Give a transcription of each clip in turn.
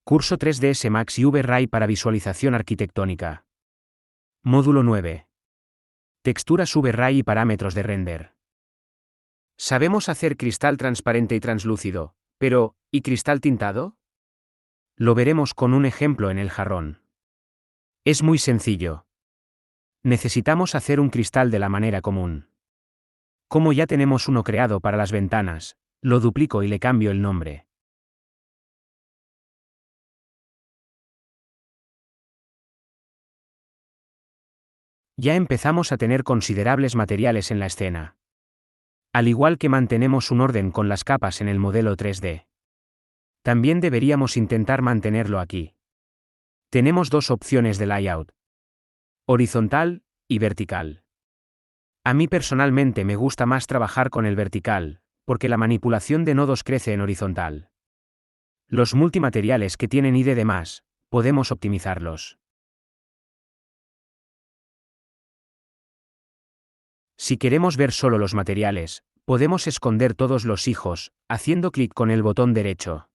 Curso 3ds Max y V-Ray para visualización arquitectónica. Módulo 9. Texturas V-Ray y parámetros de render. Sabemos hacer cristal transparente y translúcido, pero ¿y cristal tintado? Lo veremos con un ejemplo en el jarrón. Es muy sencillo. Necesitamos hacer un cristal de la manera común. Como ya tenemos uno creado para las ventanas, lo duplico y le cambio el nombre. Ya empezamos a tener considerables materiales en la escena. Al igual que mantenemos un orden con las capas en el modelo 3D. También deberíamos intentar mantenerlo aquí. Tenemos dos opciones de layout: horizontal y vertical. A mí personalmente me gusta más trabajar con el vertical, porque la manipulación de nodos crece en horizontal. Los multimateriales que tienen ID de más, podemos optimizarlos. Si queremos ver solo los materiales, podemos esconder todos los hijos, haciendo clic con el botón derecho.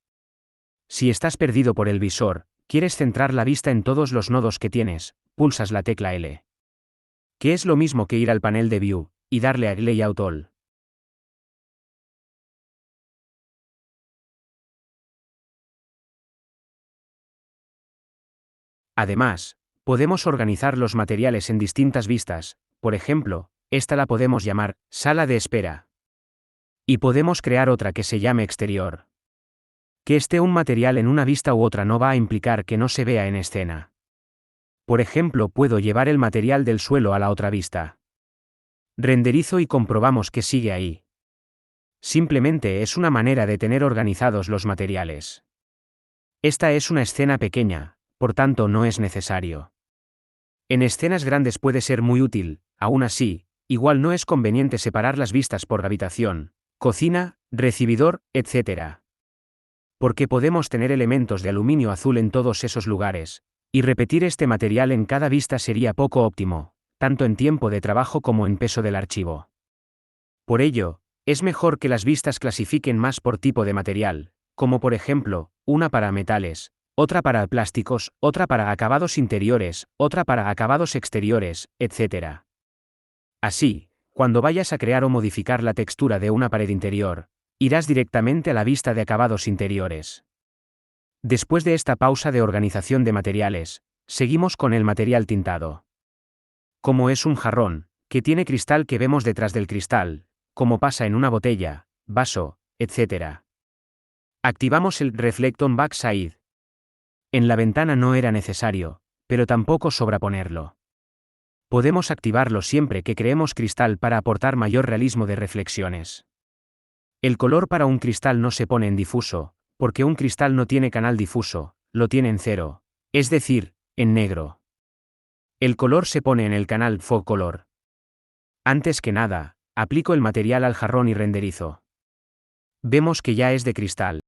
Si estás perdido por el visor, quieres centrar la vista en todos los nodos que tienes, pulsas la tecla L. Que es lo mismo que ir al panel de View, y darle a Layout All. Además, podemos organizar los materiales en distintas vistas, por ejemplo, esta la podemos llamar Sala de Espera. Y podemos crear otra que se llame Exterior. Que esté un material en una vista u otra no va a implicar que no se vea en escena. Por ejemplo, puedo llevar el material del suelo a la otra vista. Renderizo y comprobamos que sigue ahí. Simplemente es una manera de tener organizados los materiales. Esta es una escena pequeña, por tanto no es necesario. En escenas grandes puede ser muy útil, aún así, igual no es conveniente separar las vistas por habitación, cocina, recibidor, etc. Porque podemos tener elementos de aluminio azul en todos esos lugares, y repetir este material en cada vista sería poco óptimo, tanto en tiempo de trabajo como en peso del archivo. Por ello, es mejor que las vistas clasifiquen más por tipo de material, como por ejemplo, una para metales, otra para plásticos, otra para acabados interiores, otra para acabados exteriores, etc. Así, cuando vayas a crear o modificar la textura de una pared interior, irás directamente a la vista de acabados interiores. Después de esta pausa de organización de materiales, seguimos con el material tintado. Como es un jarrón, que tiene cristal que vemos detrás del cristal, como pasa en una botella, vaso, etc. Activamos el Reflect on Backside. En la ventana no era necesario, pero tampoco sobreponerlo. Podemos activarlo siempre que creemos cristal para aportar mayor realismo de reflexiones. El color para un cristal no se pone en difuso, porque un cristal no tiene canal difuso, lo tiene en cero, es decir, en negro. El color se pone en el canal Fog Color. Antes que nada, aplico el material al jarrón y renderizo. Vemos que ya es de cristal.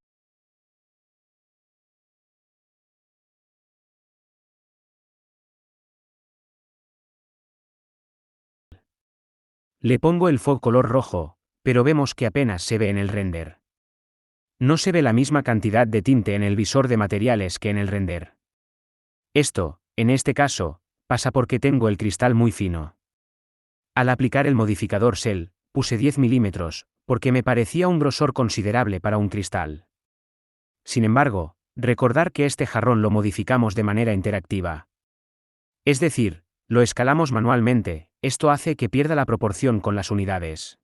Le pongo el fog color rojo, pero vemos que apenas se ve en el render. No se ve la misma cantidad de tinte en el visor de materiales que en el render. Esto, en este caso, pasa porque tengo el cristal muy fino. Al aplicar el modificador Cell, puse 10 milímetros, porque me parecía un grosor considerable para un cristal. Sin embargo, recordar que este jarrón lo modificamos de manera interactiva. Es decir, lo escalamos manualmente, esto hace que pierda la proporción con las unidades.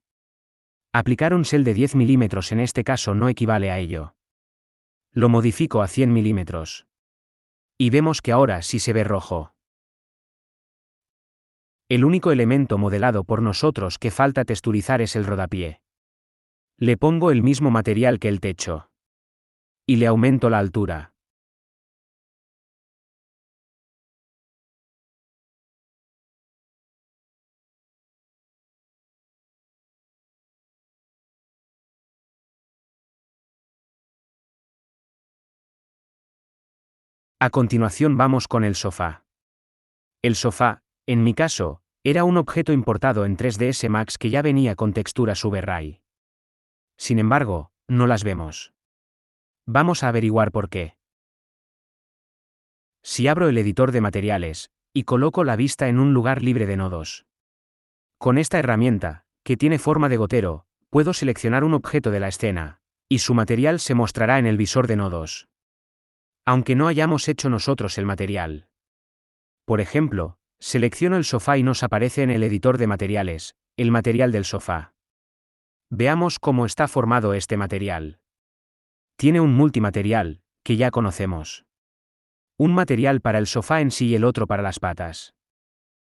Aplicar un Cell de 10 milímetros en este caso no equivale a ello. Lo modifico a 100 milímetros. Y vemos que ahora sí se ve rojo. El único elemento modelado por nosotros que falta texturizar es el rodapié. Le pongo el mismo material que el techo. Y le aumento la altura. A continuación vamos con el sofá. El sofá, en mi caso, era un objeto importado en 3ds Max que ya venía con texturas V-Ray. Sin embargo, no las vemos. Vamos a averiguar por qué. Si abro el editor de materiales, y coloco la vista en un lugar libre de nodos. Con esta herramienta, que tiene forma de gotero, puedo seleccionar un objeto de la escena, y su material se mostrará en el visor de nodos. Aunque no hayamos hecho nosotros el material. Por ejemplo, selecciono el sofá y nos aparece en el editor de materiales, el material del sofá. Veamos cómo está formado este material. Tiene un multimaterial, que ya conocemos. Un material para el sofá en sí y el otro para las patas.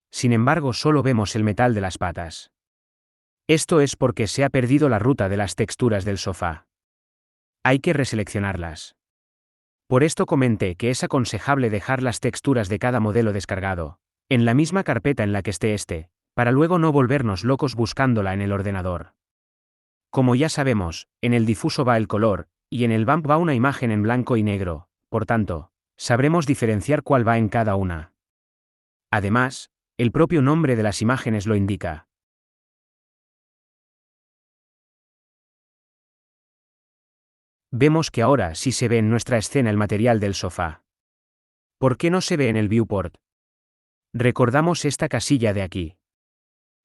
Sin embargo, solo vemos el metal de las patas. Esto es porque se ha perdido la ruta de las texturas del sofá. Hay que reseleccionarlas. Por esto comenté que es aconsejable dejar las texturas de cada modelo descargado, en la misma carpeta en la que esté este, para luego no volvernos locos buscándola en el ordenador. Como ya sabemos, en el difuso va el color, y en el bump va una imagen en blanco y negro, por tanto, sabremos diferenciar cuál va en cada una. Además, el propio nombre de las imágenes lo indica. Vemos que ahora sí se ve en nuestra escena el material del sofá. ¿Por qué no se ve en el viewport? Recordamos esta casilla de aquí.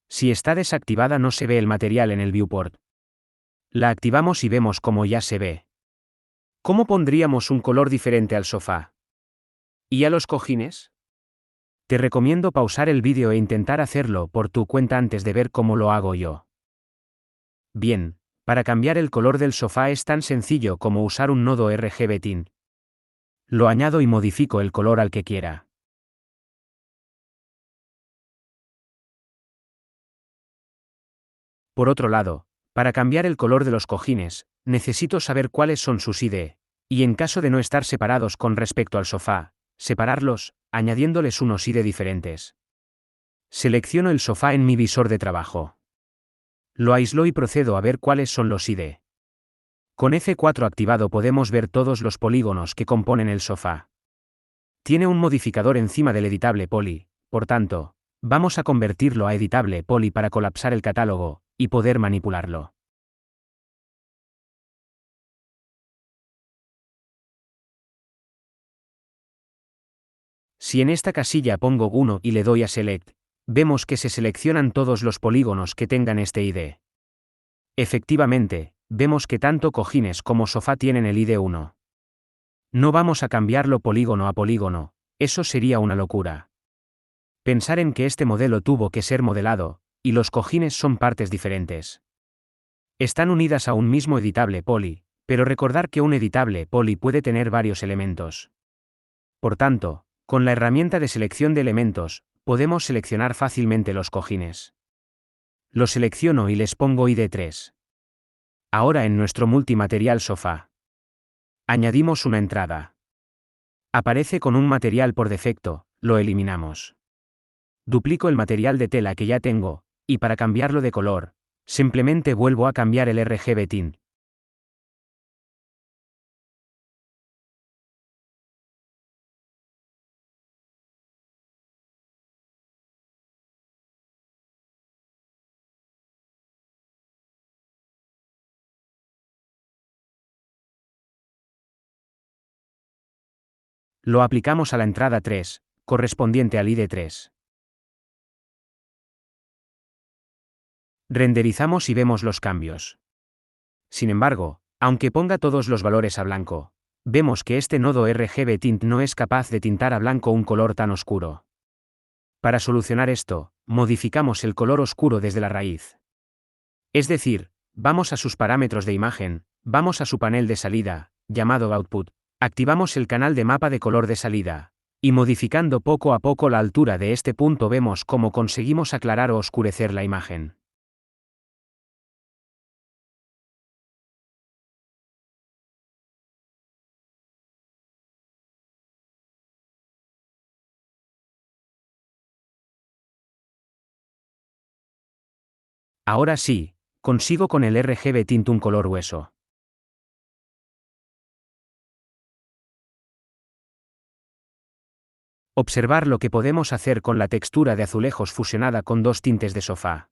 Si está desactivada no se ve el material en el viewport. La activamos y vemos cómo ya se ve. ¿Cómo pondríamos un color diferente al sofá? ¿Y a los cojines? Te recomiendo pausar el vídeo e intentar hacerlo por tu cuenta antes de ver cómo lo hago yo. Bien, para cambiar el color del sofá es tan sencillo como usar un nodo RGB Tint. Lo añado y modifico el color al que quiera. Por otro lado, para cambiar el color de los cojines, necesito saber cuáles son sus ID, y en caso de no estar separados con respecto al sofá, separarlos, añadiéndoles unos ID diferentes. Selecciono el sofá en mi visor de trabajo. Lo aíslo y procedo a ver cuáles son los ID. Con F4 activado podemos ver todos los polígonos que componen el sofá. Tiene un modificador encima del editable poly, por tanto, vamos a convertirlo a editable poly para colapsar el catálogo, y poder manipularlo. Si en esta casilla pongo 1 y le doy a Select, vemos que se seleccionan todos los polígonos que tengan este ID. Efectivamente, vemos que tanto cojines como sofá tienen el ID 1. No vamos a cambiarlo polígono a polígono, eso sería una locura. Pensar en que este modelo tuvo que ser modelado, y los cojines son partes diferentes. Están unidas a un mismo editable poly, pero recordar que un editable poly puede tener varios elementos. Por tanto, con la herramienta de selección de elementos, podemos seleccionar fácilmente los cojines. Los selecciono y les pongo ID 3. Ahora en nuestro multimaterial sofá. Añadimos una entrada. Aparece con un material por defecto, lo eliminamos. Duplico el material de tela que ya tengo, y para cambiarlo de color, simplemente vuelvo a cambiar el RGB Tint. Lo aplicamos a la entrada 3, correspondiente al ID 3. Renderizamos y vemos los cambios. Sin embargo, aunque ponga todos los valores a blanco, vemos que este nodo RGB Tint no es capaz de tintar a blanco un color tan oscuro. Para solucionar esto, modificamos el color oscuro desde la raíz. Es decir, vamos a sus parámetros de imagen, vamos a su panel de salida, llamado Output, activamos el canal de mapa de color de salida, y modificando poco a poco la altura de este punto vemos cómo conseguimos aclarar o oscurecer la imagen. Ahora sí, consigo con el RGB Tint un color hueso. Observar lo que podemos hacer con la textura de azulejos fusionada con dos tintes de sofá.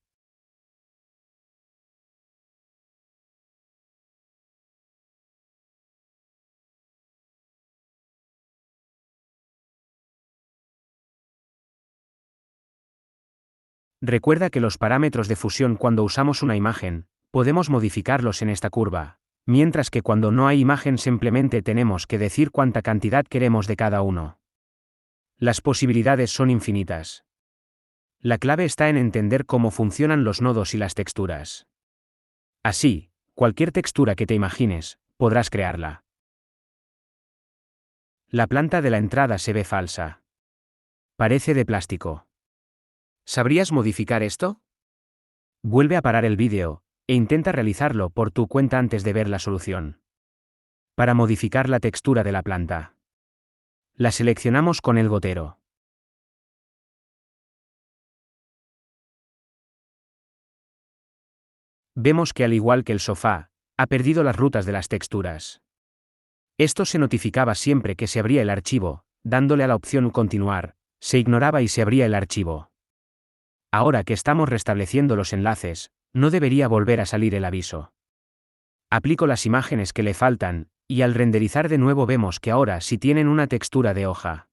Recuerda que los parámetros de fusión cuando usamos una imagen, podemos modificarlos en esta curva, mientras que cuando no hay imagen simplemente tenemos que decir cuánta cantidad queremos de cada uno. Las posibilidades son infinitas. La clave está en entender cómo funcionan los nodos y las texturas. Así, cualquier textura que te imagines, podrás crearla. La planta de la entrada se ve falsa. Parece de plástico. ¿Sabrías modificar esto? Vuelve a parar el vídeo, e intenta realizarlo por tu cuenta antes de ver la solución. Para modificar la textura de la planta. La seleccionamos con el gotero. Vemos que al igual que el sofá, ha perdido las rutas de las texturas. Esto se notificaba siempre que se abría el archivo, dándole a la opción Continuar, se ignoraba y se abría el archivo. Ahora que estamos restableciendo los enlaces, no debería volver a salir el aviso. Aplico las imágenes que le faltan, y al renderizar de nuevo vemos que ahora sí tienen una textura de hoja.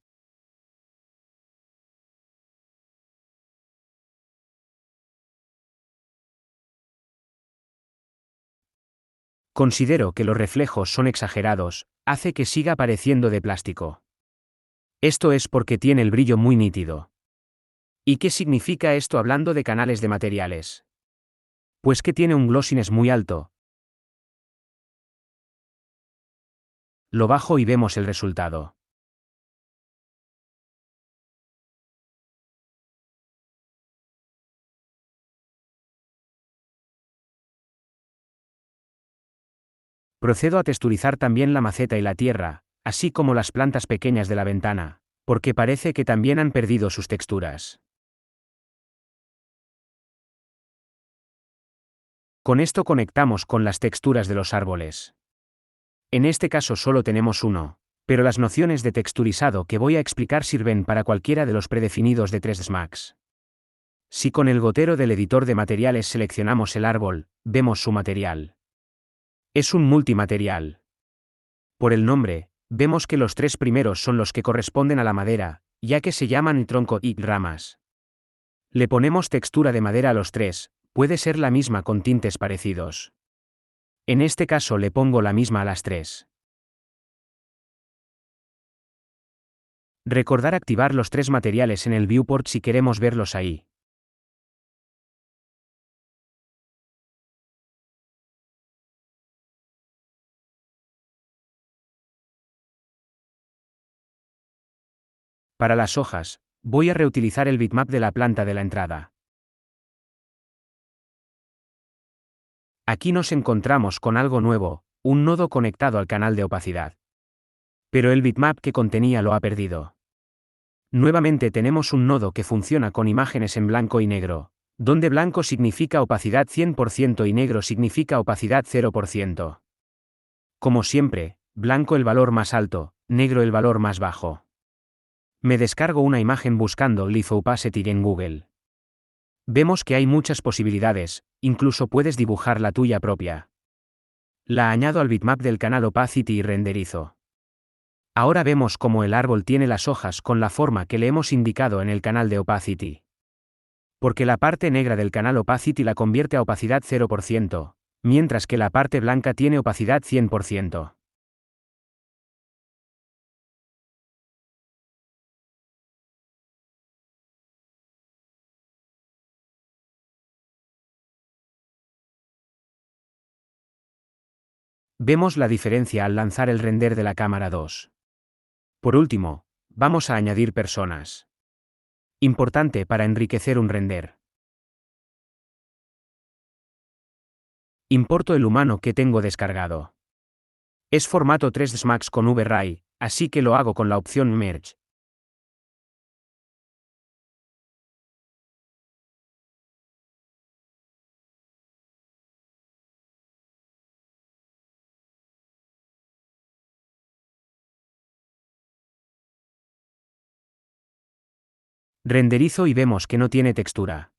Considero que los reflejos son exagerados, hace que siga pareciendo de plástico. Esto es porque tiene el brillo muy nítido. ¿Y qué significa esto hablando de canales de materiales? Pues que tiene un glossiness muy alto. Lo bajo y vemos el resultado. Procedo a texturizar también la maceta y la tierra, así como las plantas pequeñas de la ventana, porque parece que también han perdido sus texturas. Con esto conectamos con las texturas de los árboles. En este caso solo tenemos uno, pero las nociones de texturizado que voy a explicar sirven para cualquiera de los predefinidos de 3ds Max. Si con el gotero del editor de materiales seleccionamos el árbol, vemos su material. Es un multimaterial. Por el nombre, vemos que los tres primeros son los que corresponden a la madera, ya que se llaman tronco y ramas. Le ponemos textura de madera a los tres, puede ser la misma con tintes parecidos. En este caso le pongo la misma a las tres. Recordar activar los tres materiales en el viewport si queremos verlos ahí. Para las hojas, voy a reutilizar el bitmap de la planta de la entrada. Aquí nos encontramos con algo nuevo, un nodo conectado al canal de opacidad. Pero el bitmap que contenía lo ha perdido. Nuevamente tenemos un nodo que funciona con imágenes en blanco y negro, donde blanco significa opacidad 100% y negro significa opacidad 0%. Como siempre, blanco el valor más alto, negro el valor más bajo. Me descargo una imagen buscando Litho Opacity en Google. Vemos que hay muchas posibilidades, incluso puedes dibujar la tuya propia. La añado al bitmap del canal Opacity y renderizo. Ahora vemos cómo el árbol tiene las hojas con la forma que le hemos indicado en el canal de Opacity. Porque la parte negra del canal Opacity la convierte a opacidad 0%, mientras que la parte blanca tiene opacidad 100%. Vemos la diferencia al lanzar el render de la cámara 2. Por último, vamos a añadir personas. Importante para enriquecer un render. Importo el humano que tengo descargado. Es formato 3ds Max con VRAI, así que lo hago con la opción Merge. Renderizo y vemos que no tiene textura.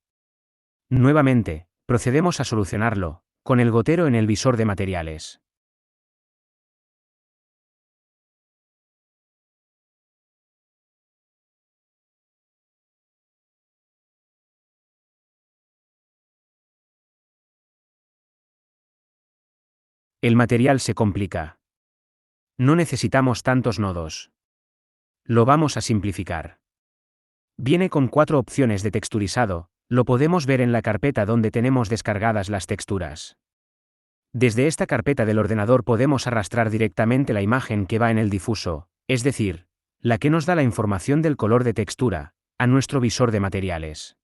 Nuevamente, procedemos a solucionarlo, con el gotero en el visor de materiales. El material se complica. No necesitamos tantos nodos. Lo vamos a simplificar. Viene con 4 opciones de texturizado, lo podemos ver en la carpeta donde tenemos descargadas las texturas. Desde esta carpeta del ordenador podemos arrastrar directamente la imagen que va en el difuso, es decir, la que nos da la información del color de textura, a nuestro visor de materiales.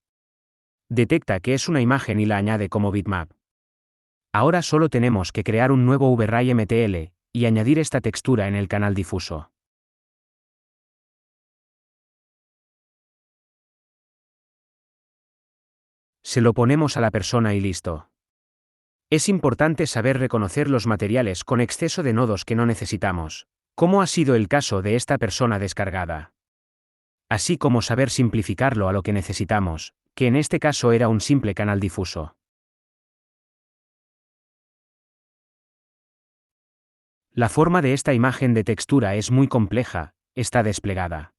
Detecta que es una imagen y la añade como bitmap. Ahora solo tenemos que crear un nuevo VRay MTL, y añadir esta textura en el canal difuso. Se lo ponemos a la persona y listo. Es importante saber reconocer los materiales con exceso de nodos que no necesitamos, como ha sido el caso de esta persona descargada. Así como saber simplificarlo a lo que necesitamos, que en este caso era un simple canal difuso. La forma de esta imagen de textura es muy compleja, está desplegada.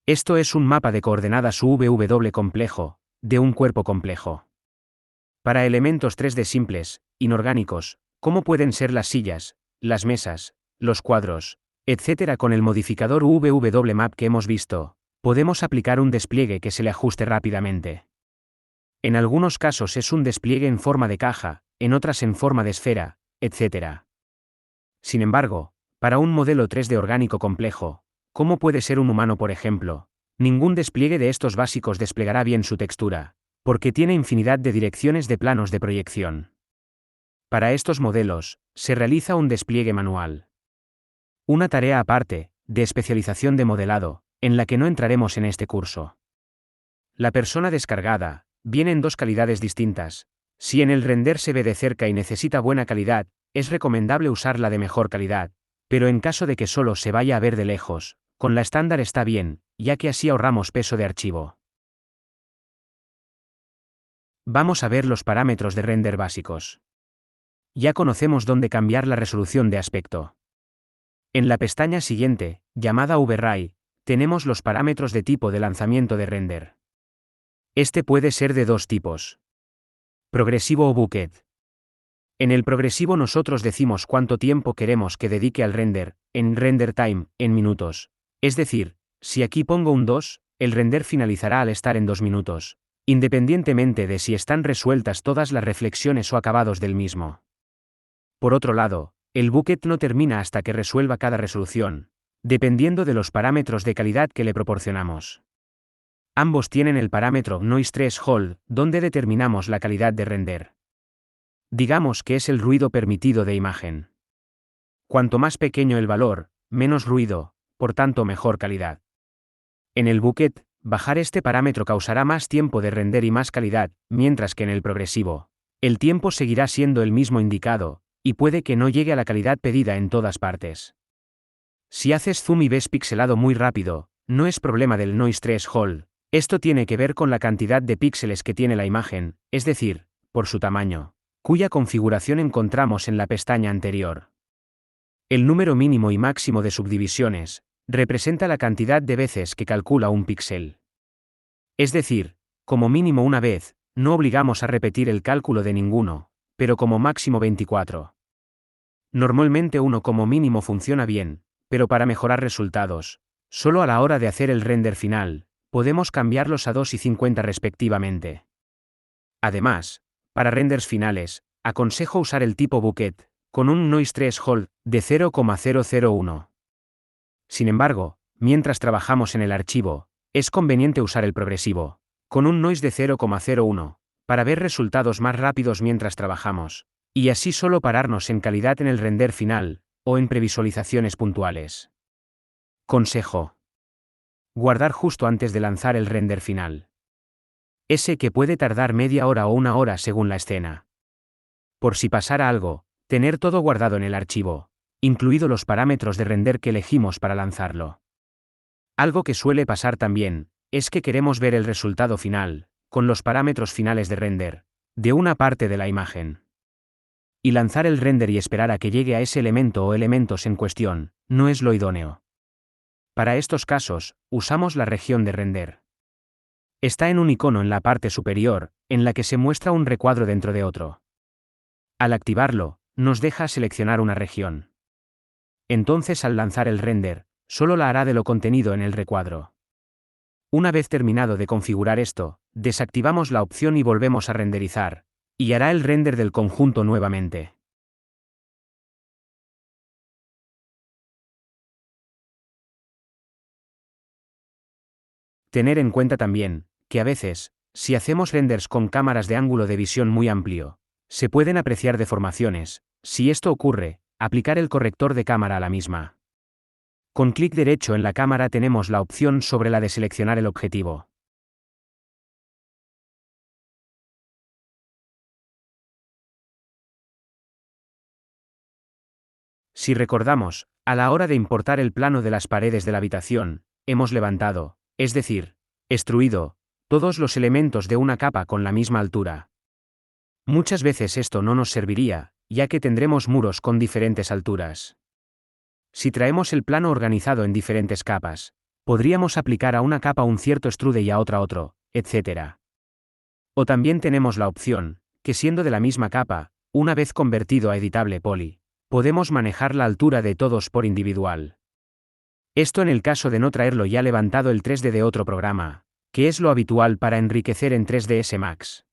Esto es un mapa de coordenadas UVW complejo, de un cuerpo complejo. Para elementos 3D simples, inorgánicos, como pueden ser las sillas, las mesas, los cuadros, etc. Con el modificador UVW-Map que hemos visto, podemos aplicar un despliegue que se le ajuste rápidamente. En algunos casos es un despliegue en forma de caja, en otras en forma de esfera, etc. Sin embargo, para un modelo 3D orgánico complejo, como puede ser un humano por ejemplo, ningún despliegue de estos básicos desplegará bien su textura, porque tiene infinidad de direcciones de planos de proyección. Para estos modelos, se realiza un despliegue manual. Una tarea aparte, de especialización de modelado, en la que no entraremos en este curso. La persona descargada, viene en 2 calidades distintas. Si en el render se ve de cerca y necesita buena calidad, es recomendable usar la de mejor calidad, pero en caso de que solo se vaya a ver de lejos, con la estándar está bien, ya que así ahorramos peso de archivo. Vamos a ver los parámetros de render básicos. Ya conocemos dónde cambiar la resolución de aspecto. En la pestaña siguiente, llamada VRay, tenemos los parámetros de tipo de lanzamiento de render. Este puede ser de 2 tipos. Progresivo o bucket. En el progresivo nosotros decimos cuánto tiempo queremos que dedique al render, en render time, en minutos. Es decir, si aquí pongo un 2, el render finalizará al estar en 2 minutos, independientemente de si están resueltas todas las reflexiones o acabados del mismo. Por otro lado, el bucket no termina hasta que resuelva cada resolución, dependiendo de los parámetros de calidad que le proporcionamos. Ambos tienen el parámetro Noise Threshold, donde determinamos la calidad de render. Digamos que es el ruido permitido de imagen. Cuanto más pequeño el valor, menos ruido, por tanto mejor calidad. En el bucket, bajar este parámetro causará más tiempo de render y más calidad, mientras que en el progresivo, el tiempo seguirá siendo el mismo indicado, y puede que no llegue a la calidad pedida en todas partes. Si haces zoom y ves pixelado muy rápido, no es problema del Noise Threshold, esto tiene que ver con la cantidad de píxeles que tiene la imagen, es decir, por su tamaño, cuya configuración encontramos en la pestaña anterior. El número mínimo y máximo de subdivisiones representa la cantidad de veces que calcula un píxel. Es decir, como mínimo una vez, no obligamos a repetir el cálculo de ninguno, pero como máximo 24. Normalmente uno como mínimo funciona bien, pero para mejorar resultados, solo a la hora de hacer el render final, podemos cambiarlos a 2 y 50 respectivamente. Además, para renders finales, aconsejo usar el tipo bucket, con un Noise Threshold de 0,001. Sin embargo, mientras trabajamos en el archivo, es conveniente usar el progresivo, con un noise de 0,01, para ver resultados más rápidos mientras trabajamos, y así solo pararnos en calidad en el render final, o en previsualizaciones puntuales. Consejo: guardar justo antes de lanzar el render final. Ese que puede tardar media hora o 1 hora según la escena. Por si pasara algo, tener todo guardado en el archivo, incluido los parámetros de render que elegimos para lanzarlo. Algo que suele pasar también, es que queremos ver el resultado final, con los parámetros finales de render, de una parte de la imagen. Y lanzar el render y esperar a que llegue a ese elemento o elementos en cuestión, no es lo idóneo. Para estos casos, usamos la región de render. Está en un icono en la parte superior, en la que se muestra un recuadro dentro de otro. Al activarlo, nos deja seleccionar una región. Entonces al lanzar el render, solo la hará de lo contenido en el recuadro. Una vez terminado de configurar esto, desactivamos la opción y volvemos a renderizar, y hará el render del conjunto nuevamente. Tener en cuenta también, que a veces, si hacemos renders con cámaras de ángulo de visión muy amplio, se pueden apreciar deformaciones. Si esto ocurre, aplicar el corrector de cámara a la misma. Con clic derecho en la cámara tenemos la opción sobre la de seleccionar el objetivo. Si recordamos, a la hora de importar el plano de las paredes de la habitación, hemos levantado, es decir, extruido, todos los elementos de una capa con la misma altura. Muchas veces esto no nos serviría, ya que tendremos muros con diferentes alturas. Si traemos el plano organizado en diferentes capas, podríamos aplicar a una capa un cierto extrude y a otra otro, etc. O también tenemos la opción, que siendo de la misma capa, una vez convertido a editable poly, podemos manejar la altura de todos por individual. Esto en el caso de no traerlo ya levantado el 3D de otro programa, que es lo habitual para enriquecer en 3ds Max.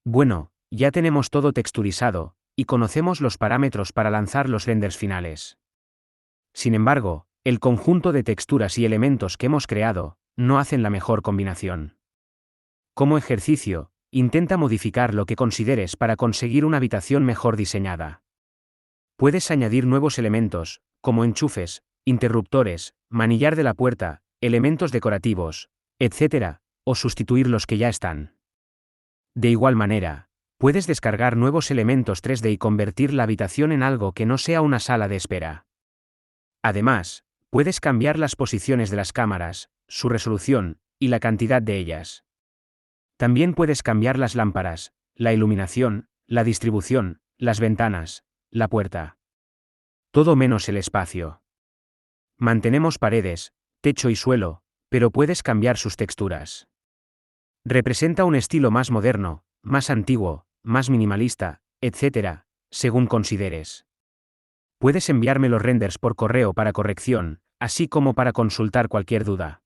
Bueno, ya tenemos todo texturizado, y conocemos los parámetros para lanzar los renders finales. Sin embargo, el conjunto de texturas y elementos que hemos creado, no hacen la mejor combinación. Como ejercicio, intenta modificar lo que consideres para conseguir una habitación mejor diseñada. Puedes añadir nuevos elementos, como enchufes, interruptores, manillar de la puerta, elementos decorativos, etc., o sustituir los que ya están. De igual manera, puedes descargar nuevos elementos 3D y convertir la habitación en algo que no sea una sala de espera. Además, puedes cambiar las posiciones de las cámaras, su resolución, y la cantidad de ellas. También puedes cambiar las lámparas, la iluminación, la distribución, las ventanas, la puerta. Todo menos el espacio. Mantenemos paredes, techo y suelo, pero puedes cambiar sus texturas. Representa un estilo más moderno, más antiguo, más minimalista, etc., según consideres. Puedes enviarme los renders por correo para corrección, así como para consultar cualquier duda.